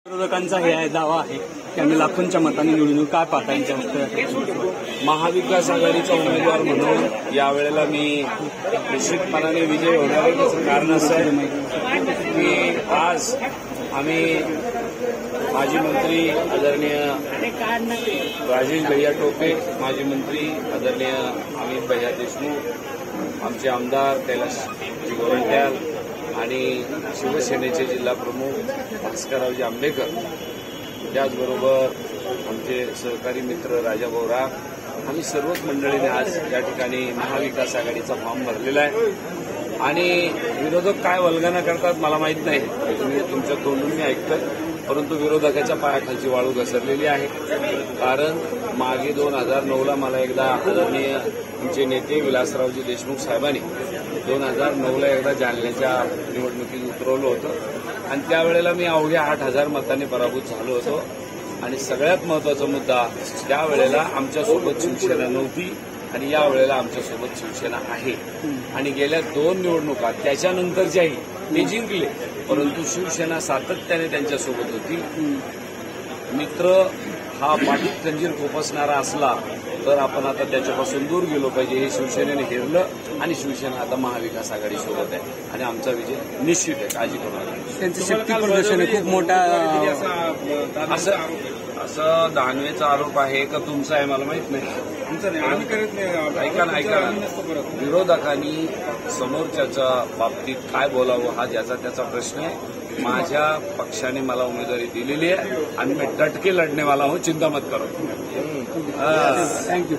विरोधकांचा हे दावा आहे की आम्ही लाखोंच्या मतांनी निवडून काय पाहता यांच्या वक्तव्यात महाविकास आघाडीचा उमेदवार म्हणून यावेळेला मी निश्चितपणाने विजय होणार आहे. त्याचं कारण असं आहे की आज आम्ही माजी मंत्री आदरणीय राजेश भैया टोपे, माजी मंत्री आदरणीय अमित भैया देशमुख, आमचे आमदार कैलासजी गोरंट्याल आणि शिवसेनेचे जिल्हा प्रमुख भास्कररावजी आंबेकर, त्याचबरोबर आमचे सहकारी मित्र राजाभाऊ राग, आम्ही सर्वच मंडळीने आज या ठिकाणी महाविकास आघाडीचा फॉर्म भरलेला आहे. आणि विरोधक काय वल्गना करतात मला माहीत नाही, तुम्ही तुमच्या तोंडून मी ऐकतोय, परंतु विरोधकाच्या पायाखालची वाळू घसरलेली आहे. कारण मागे 2009ला मला एकदा आदरणीय तुमचे नेते विलासरावजी देशमुख साहेबांनी 2009ला एकदा जालन्याच्या निवडणुकीत उतरवलं होतं आणि त्यावेळेला मी अवघ्या 8,000 मतांनी पराभूत झालो होतो. आणि सगळ्यात महत्वाचा मुद्दा, त्यावेळेला आमच्यासोबत शिवसेना नव्हती आणि यावेळेला आमच्यासोबत शिवसेना आहे. आणि गेल्या 2 निवडणुका त्याच्यानंतरच्याही ते जिंकले, परंतु शिवसेना सातत्याने त्यांच्यासोबत होती. मित्र हा पाठीत खंजीर खोपसणारा असला तर आपण आता त्याच्यापासून दूर गेलो पाहिजे. हे शिवसेनेने हेरलं आणि शिवसेना आता महाविकास आघाडीसोबत आहे आणि आमचा विजय निश्चित आहे, काळजी करू नका. त्यांचं शक्ती प्रदर्शन खूप मोठा असं दानवेचा आरोप आहे का तुमचा आहे मला माहित नाही. ऐका ना, विरोधकांनी समोरच्याच्या बाबतीत काय बोलावं हा ज्याचा त्याचा प्रश्न आहे. माझ्या पक्षाने मला उमेदवारी दिलेली आहे आणि मी डटके लढणे वाला हूं, चिंता मत करो. थँक्यू.